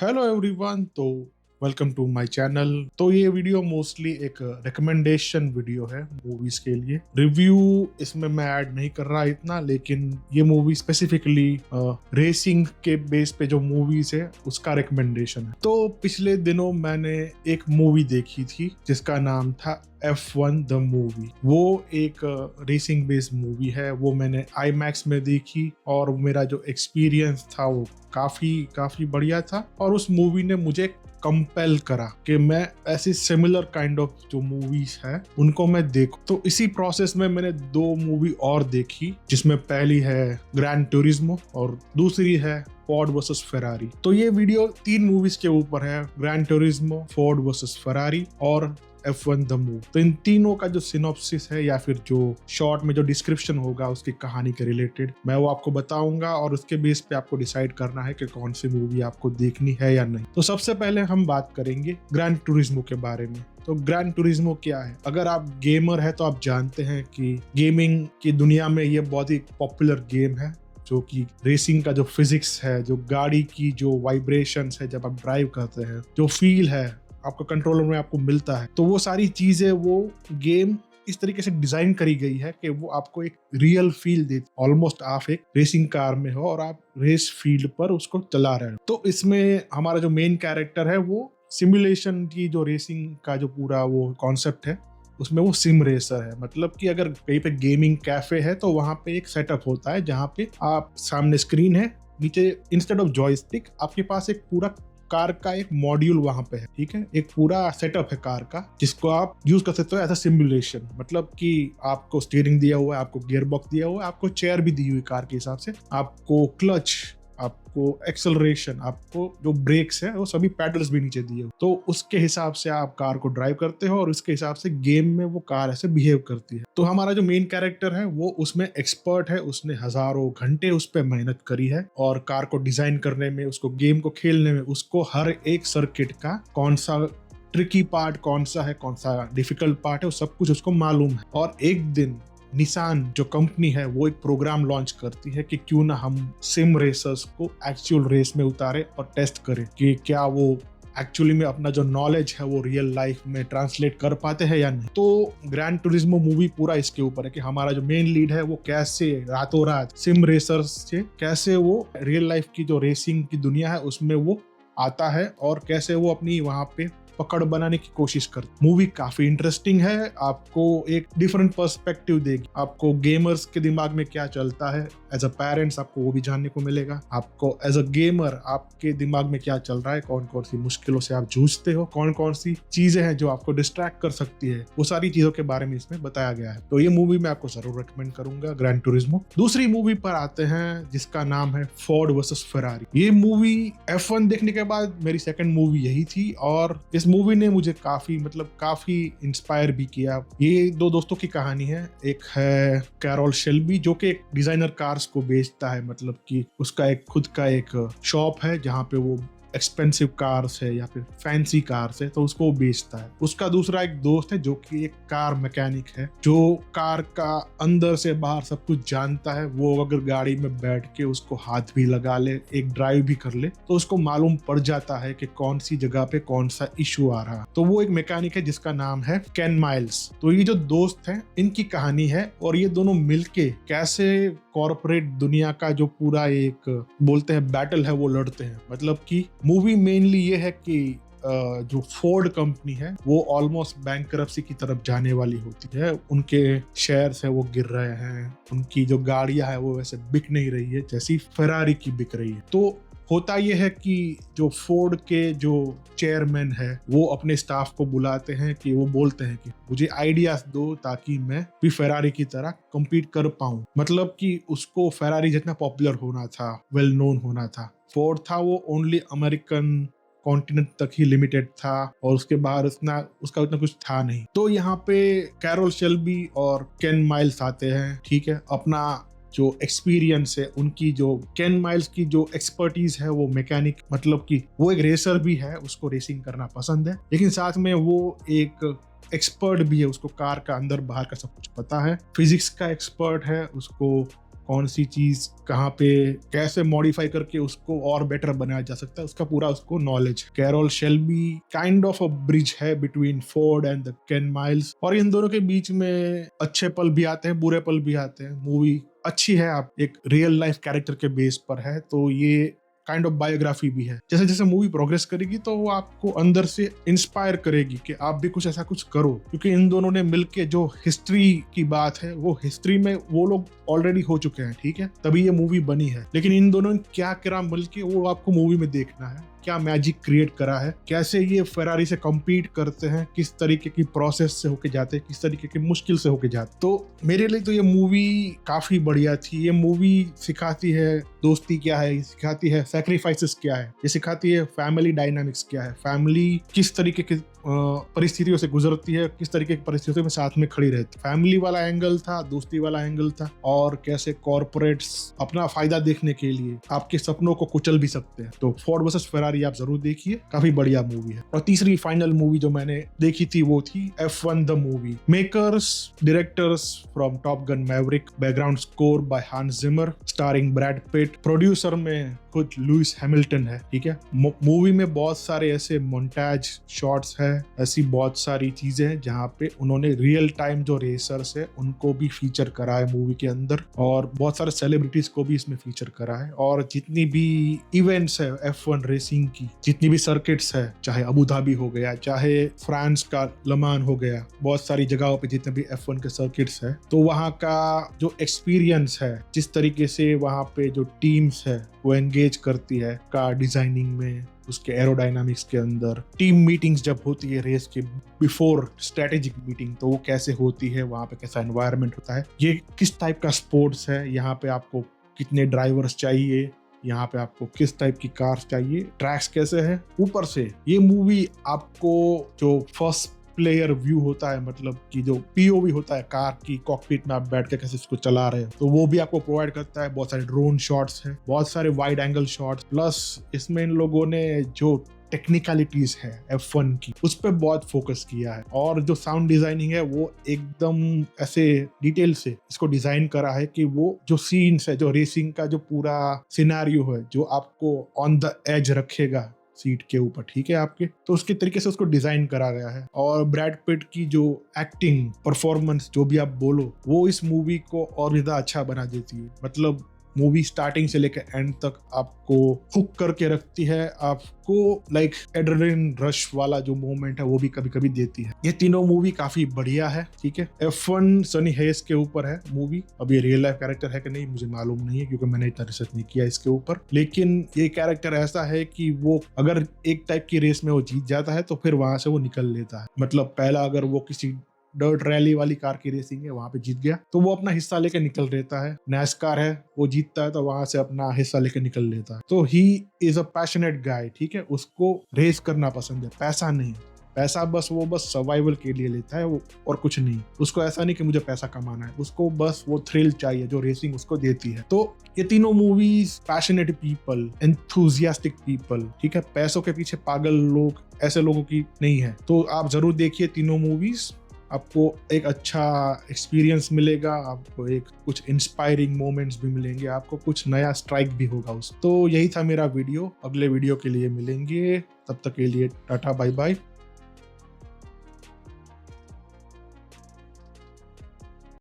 Hello everyone. तो welcome to my channel. तो ये वीडियो मोस्टली एक रिकमेंडेशन वीडियो है मूवीज के लिए। रिव्यू इसमें मैं ऐड नहीं कर रहा इतना, लेकिन ये मूवी स्पेसिफिकली रेसिंग के बेस पे जो मूवीज है उसका रिकमेंडेशन है। तो पिछले दिनों मैंने एक मूवी देखी थी जिसका नाम था F1 द मूवी। वो एक रेसिंग बेस्ड मूवी है। वो मैंने IMAX में देखी और मेरा जो एक्सपीरियंस था वो काफी बढ़िया था। और उस मूवी ने मुझे कंपेल करा कि मैं ऐसी सिमिलर काइंड ऑफ जो मूवीज है उनको मैं देखूं। तो इसी प्रोसेस में मैंने दो मूवी और देखी, जिसमें पहली है ग्रैंड टूरिज्मो और दूसरी है फोर्ड वर्सेस फेरारी। तो ये वीडियो 3 मूवीज के ऊपर है, grand Turismo, Ford versus Ferrari और F1 द मूव। तो इन तीनों का जो सिनॉप्सिस है या फिर जो शॉर्ट में जो डिस्क्रिप्शन होगा उसकी कहानी के रिलेटेड मैं वो आपको बताऊंगा, और उसके बेस पे आपको डिसाइड करना है कि कौन सी मूवी आपको देखनी है या नहीं। तो सबसे पहले हम बात करेंगे ग्रैंड टूरिज्मो के बारे में। तो ग्रैंड टूरिज्मो क्या है? अगर आप गेमर है तो आप जानते हैं कि गेमिंग की दुनिया में ये बहुत ही पॉपुलर गेम है, जो कि रेसिंग का जो फिजिक्स है, जो गाड़ी की जो वाइब्रेशंस है जब आप ड्राइव करते हैं, जो फील है आपको कंट्रोलर में आपको मिलता है, तो वो सारी चीजें वो गेम इस तरीके से डिजाइन करी गई है कि वो आपको एक रियल फील देती। ऑलमोस्ट आप एक रेसिंग कार में हो और आप रेस फील्ड पर उसको चला रहे हो। तो इसमें हमारा जो मेन कैरेक्टर है वो सिमुलेशन की जो रेसिंग का जो पूरा वो कॉन्सेप्ट है उसमें वो सिम रेसर है। मतलब कि अगर कहीं पे गेमिंग कैफे है तो वहां पे एक सेटअप होता है जहां पे आप सामने स्क्रीन है, नीचे इंस्टेड ऑफ जॉयस्टिक आपके पास एक पूरा कार का एक मॉड्यूल वहां पे है। ठीक है, एक पूरा सेटअप है कार का जिसको आप यूज कर सकते हो एज अ सिमुलेशन। मतलब कि आपको स्टीयरिंग दिया हुआ है, आपको गियर बॉक्स दिया हुआ है, आपको चेयर भी दी हुई कार के हिसाब से, आपको क्लच, आपको एक्सेलरेशन, आपको जो ब्रेक्स है वो सभी पैडल्स भी नीचे दिए हो। तो उसके हिसाब से आप कार को ड्राइव करते हो और उसके हिसाब से गेम में वो कार ऐसे बिहेव करती है। तो हमारा जो मेन कैरेक्टर है वो उसमें एक्सपर्ट है, उसने हजारों घंटे उस पर मेहनत करी है और कार को डिजाइन करने में, उसको गेम को खेलने में, उसको हर एक सर्किट का कौन सा ट्रिकी पार्ट कौन सा है, कौन सा डिफिकल्ट पार्ट है, वो सब कुछ उसको मालूम है। और एक दिन निसान जो कंपनी है वो एक प्रोग्राम लॉन्च करती है कि क्यों ना हम सिम रेसर्स को एक्चुअल रेस में उतारे और टेस्ट करें कि क्या वो एक्चुअली में अपना जो नॉलेज है वो रियल लाइफ में ट्रांसलेट कर पाते हैं या नहीं। तो ग्रैंड टूरिज्मो मूवी पूरा इसके ऊपर है कि हमारा जो मेन लीड है वो कैसे रातों रात सिम रेसर्स से कैसे वो रियल लाइफ की जो रेसिंग की दुनिया है उसमें वो आता है और कैसे वो अपनी वहां पे पकड़ बनाने की कोशिश करती। मूवी काफी इंटरेस्टिंग है, आपको एक डिफरेंट पर्सपेक्टिव देगी। आपको गेमर्स के दिमाग में क्या चलता है, एज अ पेरेंट्स आपको वो भी जानने को मिलेगा। आपको एज अ गेमर आपके दिमाग में क्या चल रहा है, कौन कौन सी मुश्किलों से आप जूझते हो, कौन कौन सी चीजें हैं जो आपको डिस्ट्रैक्ट कर सकती है, वो सारी चीजों के बारे में इसमें बताया गया है। तो ये मूवी मैं आपको जरूर रेकमेंड करूंगा, ग्रैंड टूरिज्मो। दूसरी मूवी पर आते हैं जिसका नाम है फोर्ड वर्सेस फेरारी। ये मूवी F1 देखने के बाद मेरी सेकंड मूवी यही थी और इस मूवी ने मुझे काफी इंस्पायर भी किया। ये दो दोस्तों की कहानी है। एक है कैरोल शेल्बी जो कि एक डिजाइनर कार्स को बेचता है, मतलब कि उसका एक खुद का एक शॉप है जहां पे वो एक्सपेंसिव कार्स है या फिर फैंसी कार्स है तो उसको बेचता है। उसका दूसरा एक दोस्त है जो कि एक कार मैकेनिक है, जो कार का अंदर से बाहर सब कुछ जानता है। वो अगर गाड़ी में बैठ के उसको हाथ भी लगा ले, एक ड्राइव भी कर ले, तो उसको मालूम पड़ जाता है कि कौन सी जगह पे कौन सा इशू आ रहा। तो वो एक मैकेनिक है जिसका नाम है केन माइल्स। तो ये जो दोस्त हैं इनकी कहानी है और ये दोनों मिलके कैसे कॉर्पोरेट दुनिया का जो पूरा एक बोलते हैं बैटल है वो लड़ते हैं। मतलब कि मूवी मेनली ये है कि जो फोर्ड कंपनी है वो ऑलमोस्ट बैंकरप्सी की तरफ जाने वाली होती है। उनके शेयर्स है वो गिर रहे हैं, उनकी जो गाड़ियां है वो वैसे बिक नहीं रही है जैसी फेरारी की बिक रही है। तो होता यह है कि जो फोर्ड के जो चेयरमैन है वो अपने स्टाफ को बुलाते हैं कि वो बोलते हैं कि मुझे आइडियाज दो ताकि मैं भी फेरारी की तरह compete कर पाऊं। मतलब कि उसको फेरारी जितना पॉपुलर होना था, वेल नोन होना था, फोर्ड था वो ओनली अमेरिकन कॉन्टिनेंट तक ही लिमिटेड था और उसके बाहर उसका उतना कुछ था नहीं। तो यहाँ पे कैरोल शेल्बी और केन माइल्स आते हैं। ठीक है, अपना जो एक्सपीरियंस है, उनकी जो केन माइल्स की जो एक्सपर्टीज है वो मैकेनिक, मतलब कि वो एक रेसर भी है, उसको रेसिंग करना पसंद है, लेकिन साथ में वो एक एक्सपर्ट भी है, उसको कार का अंदर बाहर का सब कुछ पता है, फिजिक्स का एक्सपर्ट है, उसको कौन सी चीज कहाँ पे कैसे मॉडिफाई करके उसको और बेटर बनाया जा सकता है, उसका पूरा उसको knowledge. Carroll Shelby kind of a bridge है between Ford and the Ken Miles, और इन दोनों के बीच में अच्छे पल भी आते हैं, बुरे पल भी आते हैं। मूवी अच्छी है, आप एक रियल लाइफ कैरेक्टर के बेस पर है, तो ये काइंड ऑफ बायोग्राफी भी है। जैसे जैसे मूवी प्रोग्रेस करेगी तो वो आपको अंदर से इंस्पायर करेगी कि आप भी कुछ ऐसा कुछ करो, क्योंकि इन दोनों ने मिलके जो हिस्ट्री की बात है वो हिस्ट्री में वो लोग ऑलरेडी हो चुके हैं, ठीक है, तभी ये मूवी बनी है। लेकिन इन दोनों ने क्या करा मिलके वो आपको मूवी में देखना है, क्या मैजिक क्रिएट करा है, कैसे ये फेरारी से कम्पीट करते हैं, किस तरीके की प्रोसेस से होके जाते हैं, किस तरीके की मुश्किल से होके जाते। तो मेरे लिए तो ये मूवी काफी बढ़िया थी। ये मूवी सिखाती है दोस्ती क्या है, सिखाती है सैक्रिफाइसेस क्या है, ये सिखाती है फैमिली डायनामिक्स क्या है, फैमिली किस तरीके की परिस्थितियों से गुजरती है, किस तरीके की परिस्थितियों में साथ में खड़ी रहती है। फैमिली वाला एंगल था, दोस्ती वाला एंगल था, और कैसे कॉर्पोरेट्स अपना फायदा देखने के लिए आपके सपनों को कुचल भी सकते हैं। तो फोर्ड वर्सेस फेरारी आप जरूर देखिए, काफी बढ़िया मूवी है। और तीसरी फाइनल मूवी जो मैंने देखी थी वो थी F1 the movie. Makers directors from Top Gun Maverick, background score by Hans Zimmer, starring Brad Pitt, producer में खुद लुइस हैमिल्टन है, ठीक है। मूवी में बहुत सारे ऐसे मोन्टाज शॉट्स है, ऐसी बहुत सारी चीजें हैं जहाँ पे उन्होंने रियल टाइम जो रेसर्स है उनको भी फीचर करा है मूवी के अंदर, और बहुत सारे सेलिब्रिटीज को भी इसमें फीचर करा है। और जितनी भी इवेंट्स है F1 रेसिंग की, जितनी भी सर्किट्स है, चाहे अबू धाबी हो गया, चाहे फ्रांस का लमान हो गया, बहुत सारी जगहों पे जितने भी F1 के सर्किट्स है, तो वहाँ का जो एक्सपीरियंस है, जिस तरीके से वहाँ पे जो टीम्स है वो एंगेज करती है कार डिजाइनिंग में, उसके एरोडायनामिक्स के अंदर, टीम मीटिंग्स जब होती है रेस के बिफोर स्ट्रेटेजिक मीटिंग, तो वो कैसे होती है, वहाँ पे कैसा एनवायरनमेंट होता है, ये किस टाइप का स्पोर्ट्स है, यहाँ पे आपको कितने ड्राइवर्स चाहिए, यहाँ पे आपको किस टाइप की कार्स चाहिए, ट्रैक्स कैसे है। ऊपर से ये मूवी आपको जो फर्स्ट प्लेयर व्यू होता है, मतलब कि जो पीओवी होता है कार की, कॉकपिट में आप बैठ के कैसे इसको चला रहे हो, तो वो भी आपको प्रोवाइड करता है। बहुत सारे ड्रोन शॉट्स हैं, बहुत सारे वाइड एंगल शॉट्स, प्लस इसमें इन लोगों ने जो टेक्निकलिटीज है F1 की उस पर बहुत फोकस किया है, और जो साउंड डिजाइनिंग है वो एकदम ऐसे डिटेल से इसको डिजाइन करा है कि वो जो सीन्स है, जो रेसिंग का जो पूरा सिनेरियो है, जो आपको ऑन द एज रखेगा सीट के ऊपर, ठीक है आपके, तो उसके तरीके से उसको डिजाइन करा गया है। और ब्रैड पिट की जो एक्टिंग परफॉर्मेंस, जो भी आप बोलो, वो इस मूवी को और ज्यादा अच्छा बना देती है। मतलब मूवी स्टार्टिंग से लेकर एंड तक आपको हुक करके रखती है, आपको लाइक एड्रेनलिन रश वाला जो मोमेंट है वो भी कभी कभी देती है। ये तीनों मूवी काफी बढ़िया है, ठीक है। F1 सनी हेस के ऊपर है मूवी। अब ये रियल लाइफ कैरेक्टर है कि नहीं मुझे मालूम नहीं है, क्योंकि मैंने इतना रिसर्च नहीं किया इसके ऊपर, लेकिन ये कैरेक्टर ऐसा है कि वो अगर एक टाइप की रेस में वो जीत जाता है तो फिर वहां से वो निकल लेता है। मतलब पहला अगर वो किसी डर्ट रैली वाली कार की रेसिंग है, वहां पे जीत गया तो वो अपना हिस्सा लेके निकल लेता है। नैस्कार है, वो जीतता है तो वहां से अपना हिस्सा लेके निकल लेता है। तो ही इज अ पैशनेट गाय, ठीक है। उसको रेस करना पसंद है, पैसा नहीं। पैसा बस सर्वाइवल के लिए लेता है वो, और कुछ नहीं। उसको ऐसा नहीं कि मुझे पैसा कमाना है, उसको बस वो थ्रिल चाहिए जो रेसिंग उसको देती है। तो ये तीनों movies passionate people, enthusiastic people, ठीक है, पैसों के पीछे पागल लोग, ऐसे लोगों की नहीं है। तो आप जरूर देखिए तीनों मूवीज, आपको एक अच्छा एक्सपीरियंस मिलेगा, आपको एक कुछ इंस्पायरिंग मोमेंट्स भी मिलेंगे, आपको कुछ नया स्ट्राइक भी होगा उस। तो यही था मेरा वीडियो, अगले वीडियो के लिए मिलेंगे, तब तक के लिए टाटा बाय बाय।